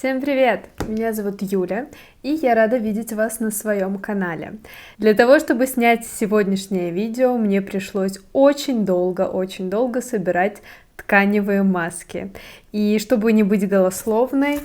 Всем привет! Меня зовут Юля, и я рада видеть вас на своем канале. Для того, чтобы снять сегодняшнее видео, мне пришлось очень долго собирать тканевые маски. И чтобы не быть голословной,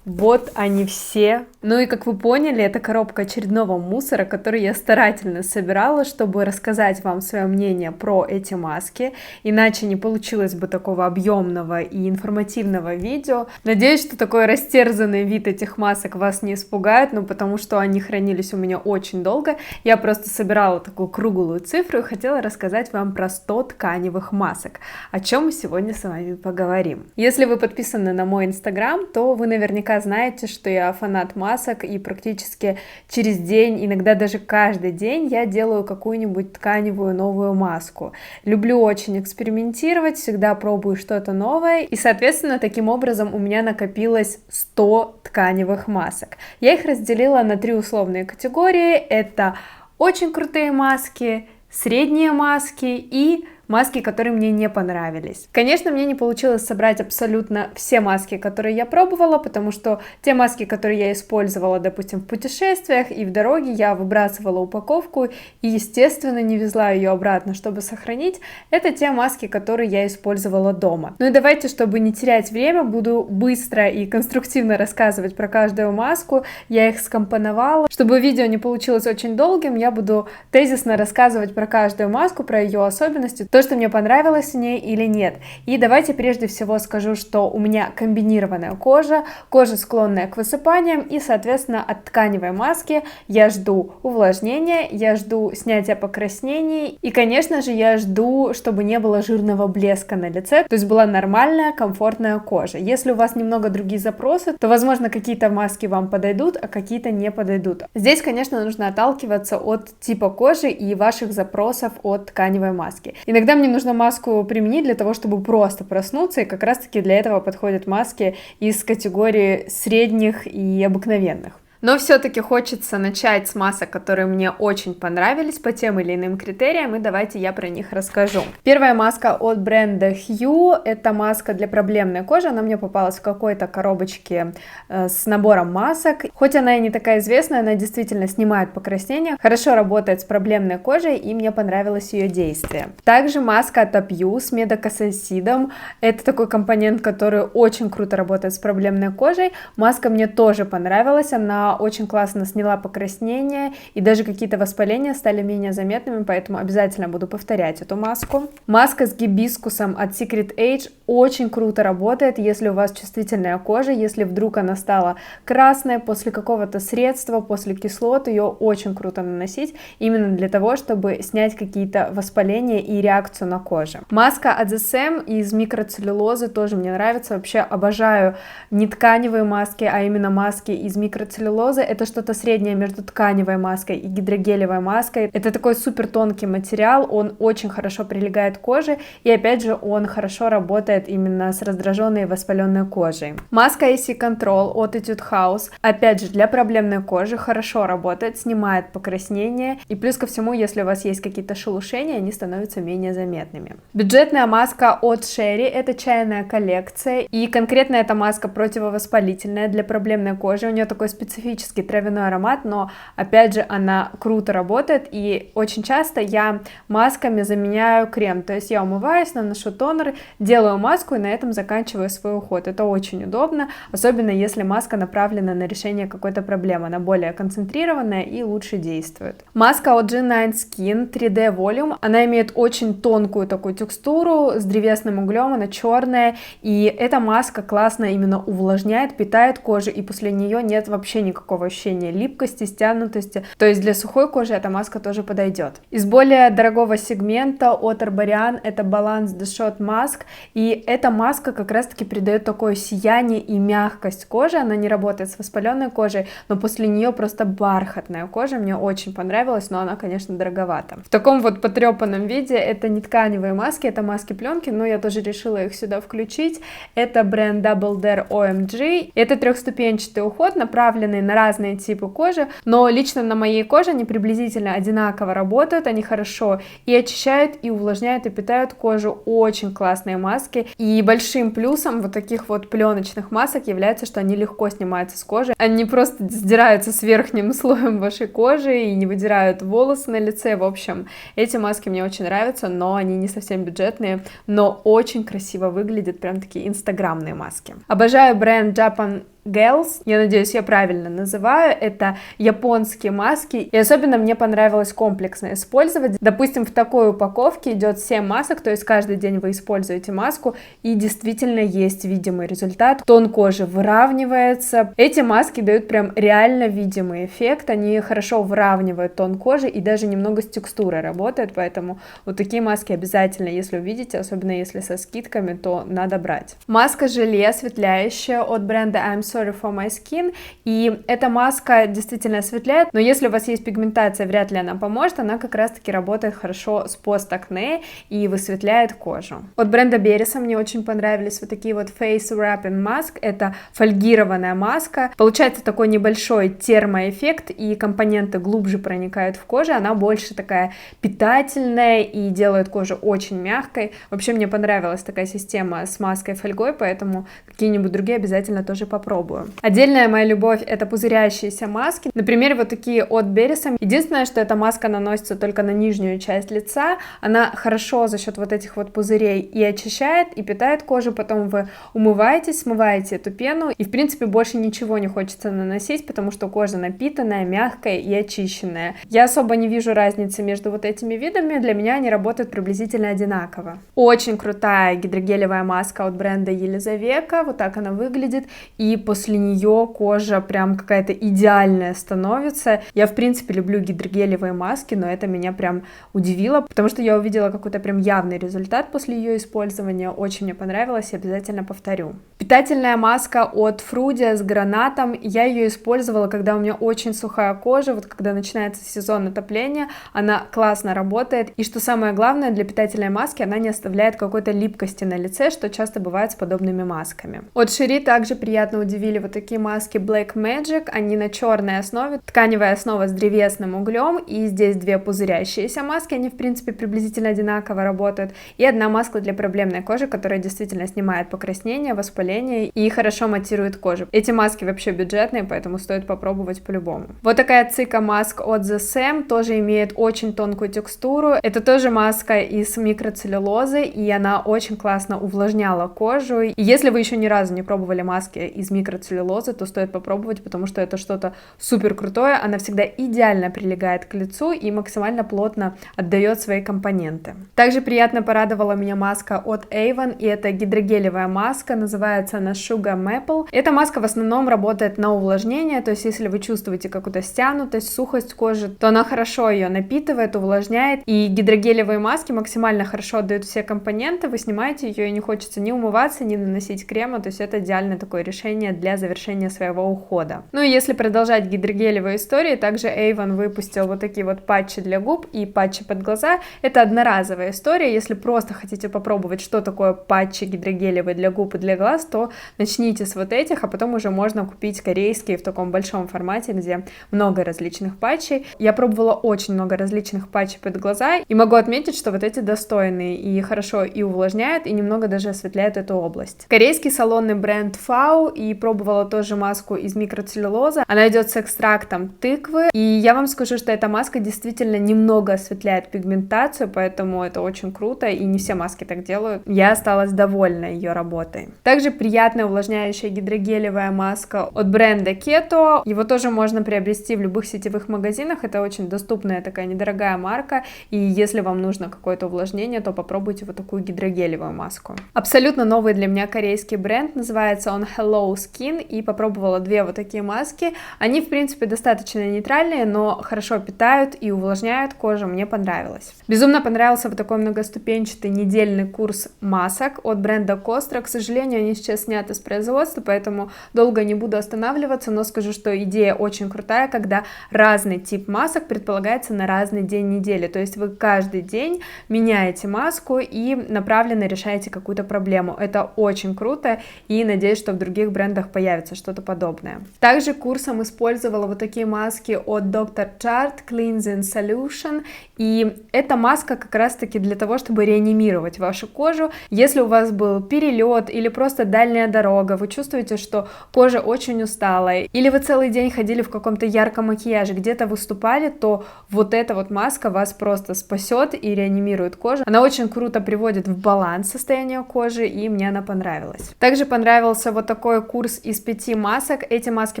вот они все. Ну и как вы поняли, это коробка очередного мусора, который я старательно собирала, чтобы рассказать вам свое мнение про эти маски. Иначе не получилось бы такого объемного и информативного видео. Надеюсь, что такой растерзанный вид этих масок вас не испугает, ну потому что они хранились у меня очень долго. Я просто собирала такую круглую цифру и хотела рассказать вам про 100 тканевых масок, о чем мы сегодня с вами поговорим. Если вы подписаны на мой инстаграм, то вы наверняка знаете, что я фанат масок, и практически через день, иногда даже каждый день я делаю какую-нибудь тканевую новую маску. Люблю очень экспериментировать, всегда пробую что-то новое, и, соответственно, таким образом у меня накопилось 100 тканевых масок. Я их разделила на 3 условные категории. Это очень крутые маски, средние маски и маски, которые мне не понравились. Конечно, мне не получилось собрать абсолютно все маски, которые я пробовала, потому что те маски, которые я использовала, допустим, в путешествиях и в дороге, я выбрасывала упаковку и, естественно, не везла ее обратно, чтобы сохранить. Это те маски, которые я использовала дома. Ну и давайте, чтобы не терять время, буду быстро и конструктивно рассказывать про каждую маску. Я их скомпоновала. Чтобы видео не получилось очень долгим, я буду тезисно рассказывать про каждую маску, про ее особенности, то, что мне понравилось в ней или нет. И давайте прежде всего скажу, что у меня комбинированная кожа, кожа склонная к высыпаниям, и, соответственно, от тканевой маски я жду увлажнения, я жду снятия покраснений, и, конечно же, я жду, чтобы не было жирного блеска на лице, то есть была нормальная, комфортная кожа. Если у вас немного другие запросы, то, возможно, какие-то маски вам подойдут, а какие-то не подойдут. Здесь, конечно, нужно отталкиваться от типа кожи и ваших запросов от тканевой маски. Иногда мне нужно маску применить для того, чтобы просто проснуться, и как раз-таки для этого подходят маски из категории средних и обыкновенных. Но все-таки хочется начать с масок, которые мне очень понравились по тем или иным критериям, и давайте я про них расскажу. Первая маска от бренда Hue, это маска для проблемной кожи, она мне попалась в какой-то коробочке с набором масок. Хоть она и не такая известная, она действительно снимает покраснения, хорошо работает с проблемной кожей, и мне понравилось ее действие. Также маска от Apyu с медокосасидом, это такой компонент, который очень круто работает с проблемной кожей. Маска мне тоже понравилась, она очень классно сняла покраснения, и даже какие-то воспаления стали менее заметными, поэтому обязательно буду повторять эту маску. Маска с гибискусом от Secret Age очень круто работает, если у вас чувствительная кожа, если вдруг она стала красной после какого-то средства, после кислот, ее очень круто наносить, именно для того, чтобы снять какие-то воспаления и реакцию на коже. Маска от The Sam из микроцеллюлозы тоже мне нравится, вообще обожаю не тканевые маски, а именно маски из микроцеллюлозы. Это что-то среднее между тканевой маской и гидрогелевой маской. Это такой супер тонкий материал, он очень хорошо прилегает к коже, и опять же он хорошо работает именно с раздраженной и воспаленной кожей. Маска AC Control от Etude House, опять же для проблемной кожи, хорошо работает, снимает покраснения, и плюс ко всему, если у вас есть какие-то шелушения, они становятся менее заметными. Бюджетная маска от Sherry, это чайная коллекция, и конкретно эта маска противовоспалительная для проблемной кожи, у нее такой специфический травяной аромат, но опять же она круто работает, и очень часто я масками заменяю крем, то есть я умываюсь, наношу тонер, делаю маску и на этом заканчиваю свой уход. Это очень удобно, особенно если маска направлена на решение какой-то проблемы, она более концентрированная и лучше действует. Маска от G9 Skin 3D Volume, она имеет очень тонкую такую текстуру с древесным углем, она черная, и эта маска классно именно увлажняет, питает кожу, и после нее нет вообще никакого ощущения липкости, стянутости, то есть для сухой кожи эта маска тоже подойдет. Из более дорогого сегмента от Herbarian это Balance The Shot Mask, и эта маска как раз таки придает такое сияние и мягкость кожи, она не работает с воспаленной кожей, но после нее просто бархатная кожа, мне очень понравилась, но она, конечно, дороговата. В таком вот потрепанном виде это не тканевые маски, это маски пленки, но я тоже решила их сюда включить. Это бренд Double Dare OMG, это трехступенчатый уход, направленный на разные типы кожи, но лично на моей коже они приблизительно одинаково работают, они хорошо и очищают, и увлажняют, и питают кожу. Очень классные маски, и большим плюсом вот таких вот пленочных масок является, что они легко снимаются с кожи, они не просто сдираются с верхним слоем вашей кожи и не выдирают волосы на лице. В общем, эти маски мне очень нравятся, но они не совсем бюджетные, но очень красиво выглядят, прям такие инстаграмные маски. Обожаю бренд Japan Gels, я надеюсь, я правильно называю, это японские маски, и особенно мне понравилось комплексно использовать. Допустим, в такой упаковке идет 7 масок, то есть каждый день вы используете маску, и действительно есть видимый результат, тон кожи выравнивается. Эти маски дают прям реально видимый эффект, они хорошо выравнивают тон кожи и даже немного с текстурой работают, поэтому вот такие маски обязательно, если увидите, особенно если со скидками, то надо брать. Маска желе осветляющая от бренда I'm Sorry for My Skin, и эта маска действительно осветляет, но если у вас есть пигментация, вряд ли она поможет, она как раз таки работает хорошо с постакне и высветляет кожу. От бренда Бериса мне очень понравились вот такие вот Face Wrapping Mask, это фольгированная маска, получается такой небольшой термоэффект, и компоненты глубже проникают в кожу, она больше такая питательная и делает кожу очень мягкой. Вообще мне понравилась такая система с маской фольгой, поэтому какие-нибудь другие обязательно тоже попробую. Отдельная моя любовь — это пузырящиеся маски, например, вот такие от Бериса. Единственное, что эта маска наносится только на нижнюю часть лица, она хорошо за счет вот этих вот пузырей и очищает, и питает кожу, потом вы умываетесь, смываете эту пену, и в принципе больше ничего не хочется наносить, потому что кожа напитанная, мягкая и очищенная. Я особо не вижу разницы между вот этими видами, для меня они работают приблизительно одинаково. Очень крутая гидрогелевая маска от бренда Елизавека, вот так она выглядит, и после нее кожа прям какая-то идеальная становится. Я, в принципе, люблю гидрогелевые маски, но это меня прям удивило, потому что я увидела какой-то прям явный результат после ее использования. Очень мне понравилось и обязательно повторю. Питательная маска от Frudia с гранатом. Я ее использовала, когда у меня очень сухая кожа, вот когда начинается сезон отопления, она классно работает. И что самое главное, для питательной маски она не оставляет какой-то липкости на лице, что часто бывает с подобными масками. От Шери также приятно удивили вот такие маски Black Magic, они на черной основе, тканевая основа с древесным углем, и здесь две пузырящиеся маски, они в принципе приблизительно одинаково работают, и одна маска для проблемной кожи, которая действительно снимает покраснение, воспаление и хорошо матирует кожу. Эти маски вообще бюджетные, поэтому стоит попробовать по-любому. Вот такая цика маск от The Sam, тоже имеет очень тонкую текстуру, это тоже маска из микроцеллюлозы, и она очень классно увлажняла кожу, и если вы еще ни разу не пробовали маски из микроцеллюлозы, то стоит попробовать, потому что это что-то супер крутое, она всегда идеально прилегает к лицу и максимально плотно отдает свои компоненты. Также приятно порадовала меня маска от Avon, и это гидрогелевая маска, называется она Sugar Maple. Эта маска в основном работает на увлажнение, то есть если вы чувствуете какую-то стянутость, сухость кожи, то она хорошо ее напитывает, увлажняет, и гидрогелевые маски максимально хорошо отдают все компоненты, вы снимаете ее и не хочется ни умываться, ни наносить крема, то есть это идеальное такое решение для завершения своего ухода. Ну и если продолжать гидрогелевые истории, также Avon выпустил вот такие вот патчи для губ и патчи под глаза. Это одноразовая история, если просто хотите попробовать, что такое патчи гидрогелевые для губ и для глаз, то начните с вот этих, а потом уже можно купить корейские в таком большом формате, где много различных патчей. Я пробовала очень много различных патчей под глаза, и могу отметить, что вот эти достойные и хорошо и увлажняют, и немного даже осветляют эту область. Корейский салонный бренд Fao, и пробовала тоже маску из микроцеллюлозы. Она идет с экстрактом тыквы, и я вам скажу, что эта маска действительно немного осветляет пигментацию, поэтому это очень круто, и не все маски так делают. Я осталась довольна ее работой. Также приятная увлажняющая гидрогелевая маска от бренда Keto. Его тоже можно приобрести в любых сетевых магазинах. Это очень доступная такая недорогая марка, и если вам нужно какое-то увлажнение, то попробуйте вот такую гидрогелевую маску. Абсолютно новый для меня корейский бренд, называется он Hello Skin, и попробовала две вот такие маски. Они, в принципе, достаточно нейтральные, но хорошо питают и увлажняют кожу, мне понравилось. Безумно понравился вот такой многоступенчатый недельный курс масок от бренда Костра. К сожалению, они сейчас сняты с производства, поэтому долго не буду останавливаться, но скажу, что идея очень крутая, когда разный тип масок предполагается на разный день недели, то есть вы каждый день меняете маску и направленно решаете какую-то проблему. Это очень круто, и надеюсь, что в других брендах появится что-то подобное. Также курсом использовала вот такие маски от Dr. Jart Cleansing Solution, и эта маска как раз-таки для того, чтобы реанимировать вашу кожу. Если у вас был перелет или просто дальняя дорога, вы чувствуете, что кожа очень усталая, или вы целый день ходили в каком-то ярком макияже, где-то выступали, то вот эта вот маска вас просто спасет и реанимирует кожу. Она очень круто приводит в баланс состояние кожи, и мне она понравилась. Также понравился вот такой курс из 5 масок. Эти маски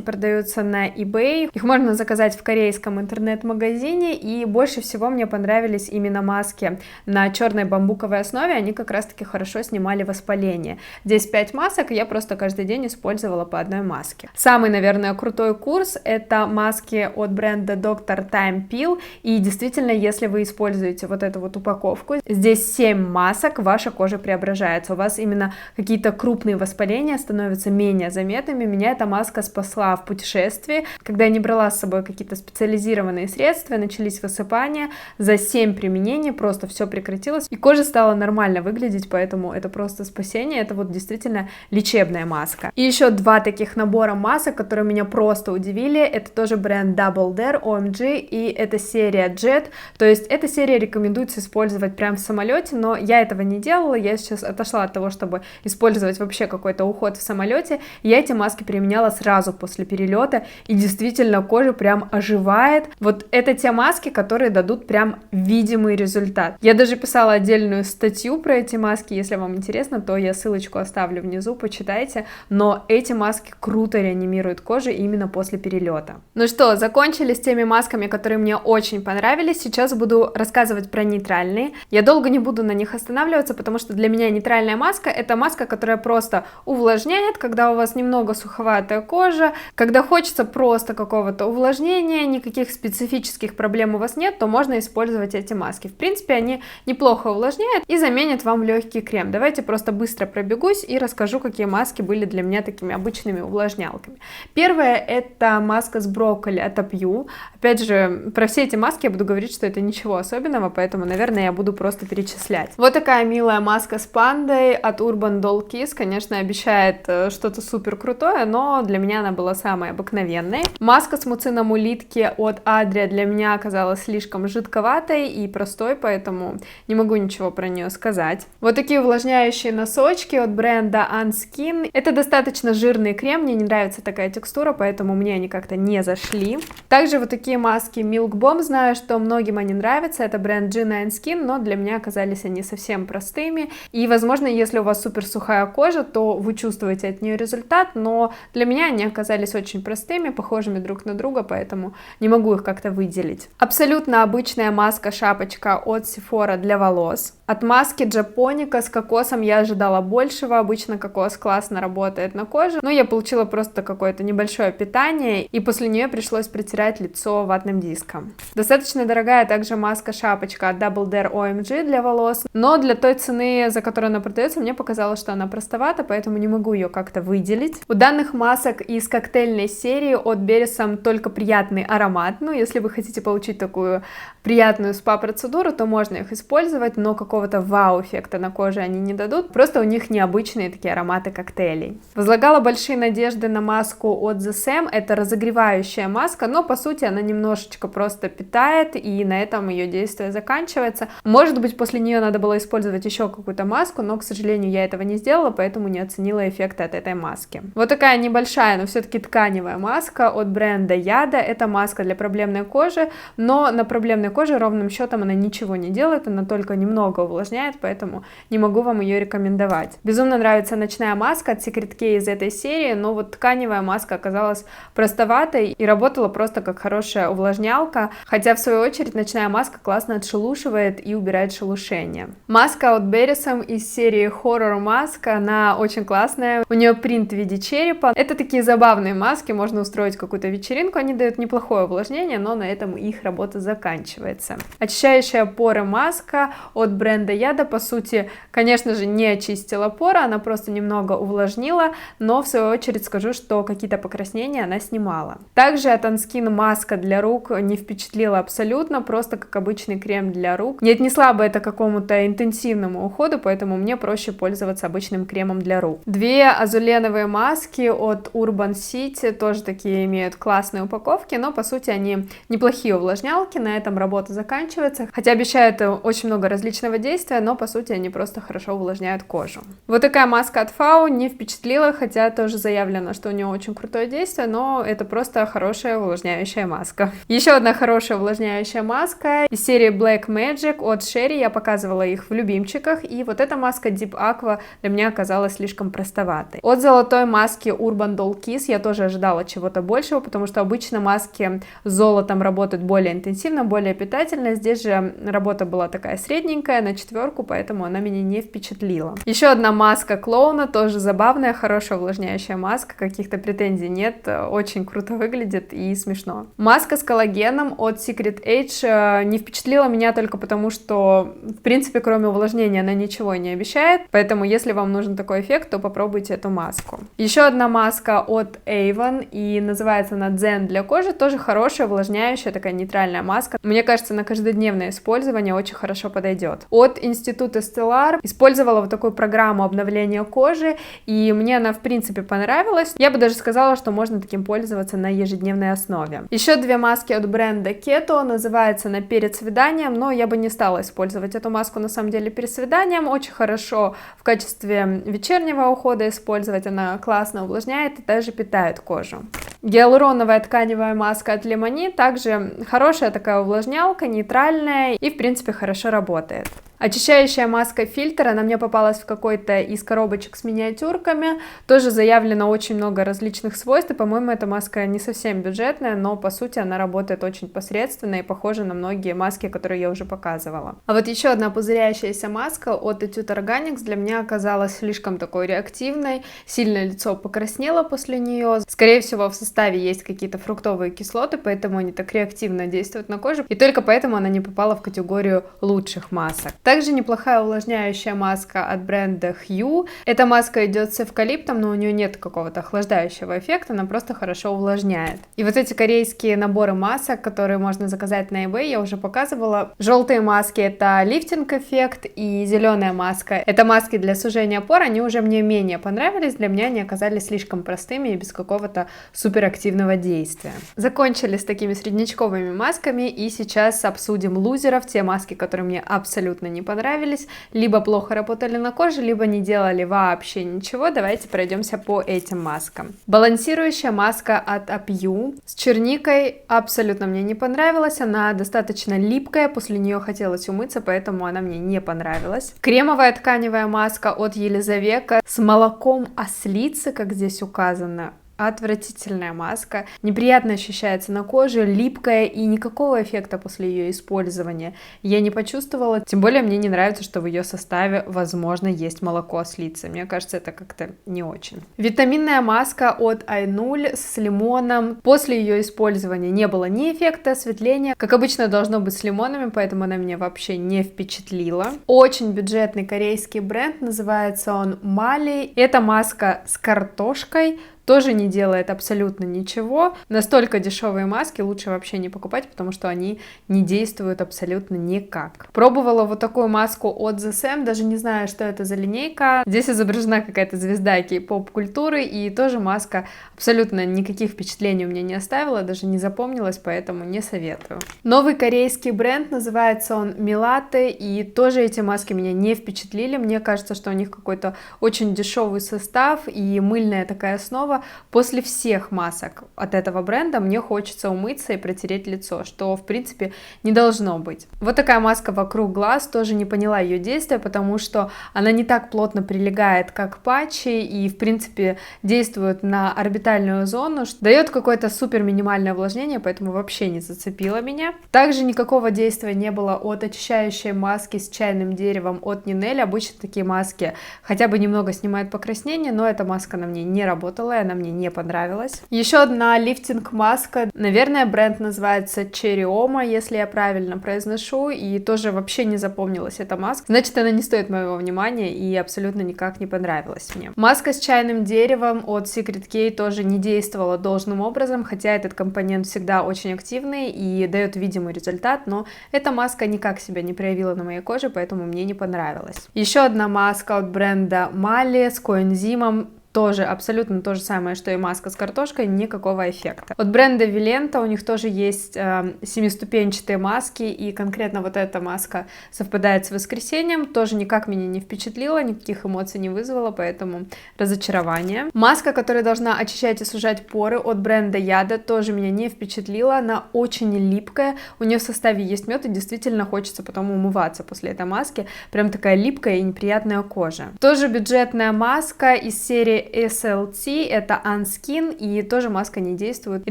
продаются на eBay, их можно заказать в корейском интернет-магазине, и больше всего мне понравились именно маски на черной бамбуковой основе, они как раз-таки хорошо снимали воспаление. Здесь 5 масок, и я просто каждый день использовала по одной маске. Самый, наверное, крутой курс — это маски от бренда Dr. Time Peel, и действительно, если вы используете вот эту вот упаковку, здесь 7 масок, ваша кожа преображается, у вас именно какие-то крупные воспаления становятся менее заметными. Меня эта маска спасла в путешествии, когда я не брала с собой какие-то специализированные средства, начались высыпания, за 7 применений просто все прекратилось, и кожа стала нормально выглядеть, поэтому это просто спасение, это вот действительно лечебная маска. И еще 2 таких набора масок, которые меня просто удивили, это тоже бренд Double Dare OMG, и это серия Jet, то есть эта серия рекомендуется использовать прямо в самолете, но я этого не делала, я сейчас отошла от того, чтобы использовать вообще какой-то уход в самолете, я эти маски применяла сразу после перелета, и действительно кожа прям оживает. Вот это те маски, которые дадут прям видимый результат. Я даже писала отдельную статью про эти маски, если вам интересно, то я ссылочку оставлю внизу, почитайте, но эти маски круто реанимируют кожу именно после перелета. Ну что, закончили с теми масками, которые мне очень понравились, сейчас буду рассказывать про нейтральные. Я долго не буду на них останавливаться, потому что для меня нейтральная маска — это маска, которая просто увлажняет, когда у вас немного суховатая кожа, когда хочется просто какого-то увлажнения, никаких специфических проблем у вас нет, то можно использовать эти маски. В принципе, они неплохо увлажняют и заменят вам легкий крем. Давайте просто быстро пробегусь и расскажу, какие маски были для меня такими обычными увлажнялками. Первая — это маска с брокколи от Apyu. Опять же, про все эти маски я буду говорить, что это ничего особенного, поэтому, наверное, я буду просто перечислять. Вот такая милая маска с пандой от Urban Doll Kiss. Конечно, обещает что-то супер крутое, но для меня она была самой обыкновенной. Маска с муцином улитки от Adria для меня оказалась слишком жидковатой и простой, поэтому не могу ничего про нее сказать. Вот такие увлажняющие носочки от бренда Unskin. Это достаточно жирный крем, мне не нравится такая текстура, поэтому мне они как-то не зашли. Также вот такие маски Milk Bomb, знаю, что многим они нравятся, это бренд G9 Skin, но для меня оказались они совсем простыми, и, возможно, если у вас супер сухая кожа, то вы чувствуете от нее результат, но для меня они оказались очень простыми, похожими друг на друга, поэтому не могу их как-то выделить. Абсолютно обычная маска-шапочка от Sephora для волос. От маски Japonica с кокосом я ожидала большего, обычно кокос классно работает на коже, но я получила просто какое-то небольшое питание, и после нее пришлось протирать лицо ватным диском. Достаточно дорогая также маска-шапочка от Double Dare OMG для волос, но для той цены, за которую она продается, мне показалось, что она простовата, поэтому не могу ее как-то выделить. У данных масок из коктейльной серии от Бересом только приятный аромат, ну, если вы хотите получить такую приятную спа-процедуру, то можно их использовать, но какого-то вау-эффекта на коже они не дадут, просто у них необычные такие ароматы коктейлей. Возлагала большие надежды на маску от The Sam, это разогревающая маска, но по сути она немножечко просто питает, и на этом ее действие заканчивается. Может быть, после нее надо было использовать еще какую-то маску, но, к сожалению, я этого не сделала, поэтому не оценила эффекта от этой маски. Вот такая небольшая, но все-таки тканевая маска от бренда Яда. Это маска для проблемной кожи, но на проблемной коже ровным счетом она ничего не делает, она только немного увлажняет, поэтому не могу вам ее рекомендовать. Безумно нравится ночная маска от Secret K из этой серии, но вот тканевая маска оказалась простоватой и работала просто как хорошая увлажнялка, хотя в свою очередь ночная маска классно отшелушивает и убирает шелушение. Маска от Бересом из серии Horror Mask, она очень классная, у нее принт в виде черепа. Это такие забавные маски, можно устроить какую-то вечеринку, они дают неплохое увлажнение, но на этом их работа заканчивается. заканчивается. Очищающая поры маска от бренда Яда, по сути, конечно же, не очистила поры, она просто немного увлажнила, но в свою очередь скажу, что какие-то покраснения она снимала. Также от Unskin маска для рук не впечатлила абсолютно, просто как обычный крем для рук. Не отнесла бы это к какому-то интенсивному уходу, поэтому мне проще пользоваться обычным кремом для рук. Две азуленовые маски от Urban City, тоже такие имеют классные упаковки, но по сути они неплохие увлажнялки, на этом работа заканчивается, хотя обещают очень много различного действия, но по сути они просто хорошо увлажняют кожу. Вот такая маска от Фау не впечатлила, хотя тоже заявлено, что у нее очень крутое действие, но это просто хорошая увлажняющая маска. Еще одна хорошая увлажняющая маска из серии Black Magic от Sherry, я показывала их в любимчиках, и вот эта маска Deep Aqua для меня оказалась слишком простоватой. От золотой маски Urban Doll Kiss я тоже ожидала чего-то большего, потому что обычно маски с золотом работают более интенсивно, более питательно, здесь же работа была такая средненькая, на 4, поэтому она меня не впечатлила. Еще одна маска клоуна, тоже забавная, хорошая увлажняющая маска, каких-то претензий нет, очень круто выглядит и смешно. Маска с коллагеном от Secret Age не впечатлила меня только потому, что, в принципе, кроме увлажнения она ничего не обещает, поэтому если вам нужен такой эффект, то попробуйте эту маску. Еще одна маска от Avon, и называется она Zen для кожи, тоже хорошая, увлажняющая, такая нейтральная маска. Мне кажется, на каждодневное использование очень хорошо подойдет. От Института Stellar использовала вот такую программу обновления кожи, и мне она, в принципе, понравилась. Я бы даже сказала, что можно таким пользоваться на ежедневной основе. Еще две маски от бренда Keto, называется она перед свиданием, но я бы не стала использовать эту маску на самом деле перед свиданием, очень хорошо в качестве вечернего ухода использовать, она классно увлажняет и даже питает кожу. Гиалуроновая тканевая маска от Lemony, также хорошая такая увлажнялка, нейтральная и в принципе хорошо работает. Очищающая маска фильтр, она мне попалась в какой-то из коробочек с миниатюрками, тоже заявлено очень много различных свойств, и, по-моему, эта маска не совсем бюджетная, но, по сути, она работает очень посредственно и похожа на многие маски, которые я уже показывала. А вот еще одна пузырящаяся маска от Etude Organics для меня оказалась слишком такой реактивной, сильно лицо покраснело после нее, скорее всего, в составе есть какие-то фруктовые кислоты, поэтому они так реактивно действуют на кожу, и только поэтому она не попала в категорию лучших масок. Также неплохая увлажняющая маска от бренда Hue. Эта маска идет с эвкалиптом, но у нее нет какого-то охлаждающего эффекта, она просто хорошо увлажняет. И вот эти корейские наборы масок, которые можно заказать на eBay, я уже показывала. Желтые маски — это лифтинг-эффект, и зеленая маска — это маски для сужения пор, они уже мне менее понравились, для меня они оказались слишком простыми и без какого-то суперактивного действия. Закончили с такими среднячковыми масками, и сейчас обсудим лузеров, те маски, которые мне абсолютно не понравились, либо плохо работали на коже, либо не делали вообще ничего. Давайте пройдемся по этим маскам. Балансирующая маска от Apyu с черникой абсолютно мне не понравилась, она достаточно липкая, после нее хотелось умыться, поэтому она мне не понравилась. Кремовая тканевая маска от Елизавека с молоком ослицы, как здесь указано. Отвратительная маска, неприятно ощущается на коже, липкая, и никакого эффекта после ее использования я не почувствовала, тем более мне не нравится, что в ее составе, возможно, есть молоко ослицы, мне кажется, это как-то не очень. Витаминная маска от Айнуль с лимоном, после ее использования не было ни эффекта осветления, как обычно должно быть с лимонами, поэтому она меня вообще не впечатлила. Очень бюджетный корейский бренд, называется он Mali, это маска с картошкой, тоже не делает абсолютно ничего. Настолько дешевые маски лучше вообще не покупать, потому что они не действуют абсолютно никак. Пробовала вот такую маску от The Sam, даже не знаю, что это за линейка. Здесь изображена какая-то звезда кей-поп-культуры, и тоже маска абсолютно никаких впечатлений у меня не оставила, даже не запомнилась, поэтому не советую. Новый корейский бренд, называется он Milate, и тоже эти маски меня не впечатлили. Мне кажется, что у них какой-то очень дешевый состав и мыльная такая основа. После всех масок от этого бренда мне хочется умыться и протереть лицо, что в принципе не должно быть. Вот такая маска вокруг глаз, тоже не поняла ее действия, потому что она не так плотно прилегает, как патчи, и в принципе действует на орбитальную зону, что дает какое-то супер минимальное увлажнение, поэтому вообще не зацепило меня. Также никакого действия не было от очищающей маски с чайным деревом от Ninel. Обычно такие маски хотя бы немного снимают покраснение, но эта маска на мне не работала, кремовая, она мне не понравилась. Еще одна лифтинг-маска, наверное, бренд называется Cherry Oma, если я правильно произношу, и тоже вообще не запомнилась эта маска. Значит, она не стоит моего внимания и абсолютно никак не понравилась мне. Маска с чайным деревом от Secret K тоже не действовала должным образом, хотя этот компонент всегда очень активный и дает видимый результат, но эта маска никак себя не проявила на моей коже, поэтому мне не понравилась. Еще одна маска от бренда Mali с коэнзимом. Тоже абсолютно то же самое, что и маска с картошкой, никакого эффекта. От бренда Vilenta у них тоже есть семиступенчатые маски, и конкретно вот эта маска совпадает с воскресеньем, тоже никак меня не впечатлила, никаких эмоций не вызвала, поэтому разочарование. Маска, которая должна очищать и сужать поры от бренда Яда, тоже меня не впечатлила, она очень липкая, у нее в составе есть мед, и действительно хочется потом умываться после этой маски, прям такая липкая и неприятная кожа. Тоже бюджетная маска из серии SLT, это Unskin, и тоже маска не действует и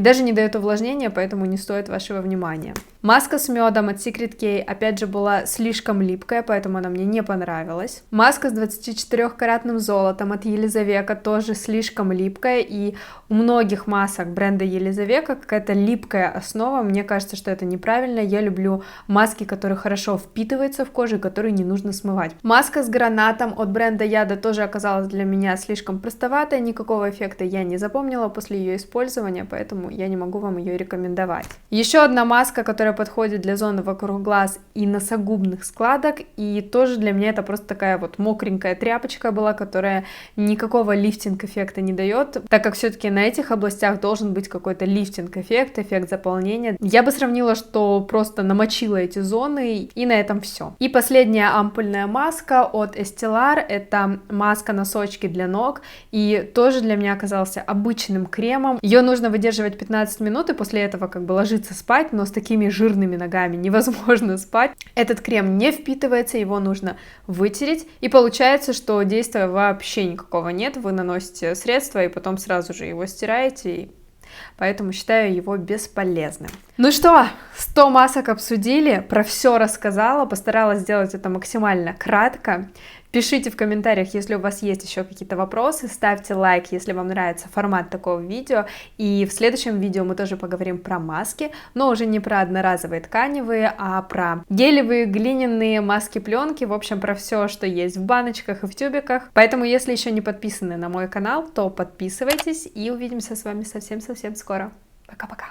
даже не дает увлажнения, поэтому не стоит вашего внимания. Маска с медом от Secret K, опять же, была слишком липкая, поэтому она мне не понравилась. Маска с 24-каратным золотом от Елизавека тоже слишком липкая, и у многих масок бренда Елизавека какая-то липкая основа, мне кажется, что это неправильно, я люблю маски, которые хорошо впитываются в кожу, которые не нужно смывать. Маска с гранатом от бренда Яда тоже оказалась для меня слишком простоватая, никакого эффекта я не запомнила после ее использования, поэтому я не могу вам ее рекомендовать. Еще одна маска, которая подходит для зоны вокруг глаз и носогубных складок, и тоже для меня это просто такая вот мокренькая тряпочка была, которая никакого лифтинг-эффекта не дает, так как все-таки на этих областях должен быть какой-то лифтинг-эффект, эффект заполнения. Я бы сравнила, что просто намочила эти зоны, и на этом все. И последняя ампульная маска от Estelar, это маска-носочки для ног, и тоже для меня оказался обычным кремом. Ее нужно выдерживать 15 минут, и после этого как бы ложиться спать, но с такими жирными ногами невозможно спать. Этот крем не впитывается, его нужно вытереть, и получается, что действия вообще никакого нет, вы наносите средство и потом сразу же его стираете, и поэтому считаю его бесполезным. Ну что, 100 масок обсудили, про все рассказала, постаралась сделать это максимально кратко. Пишите в комментариях, если у вас есть еще какие-то вопросы, ставьте лайк, если вам нравится формат такого видео, и в следующем видео мы тоже поговорим про маски, но уже не про одноразовые тканевые, а про гелевые, глиняные маски-пленки, в общем, про все, что есть в баночках и в тюбиках. Поэтому, если еще не подписаны на мой канал, то подписывайтесь, и увидимся с вами совсем-совсем скоро. Пока-пока!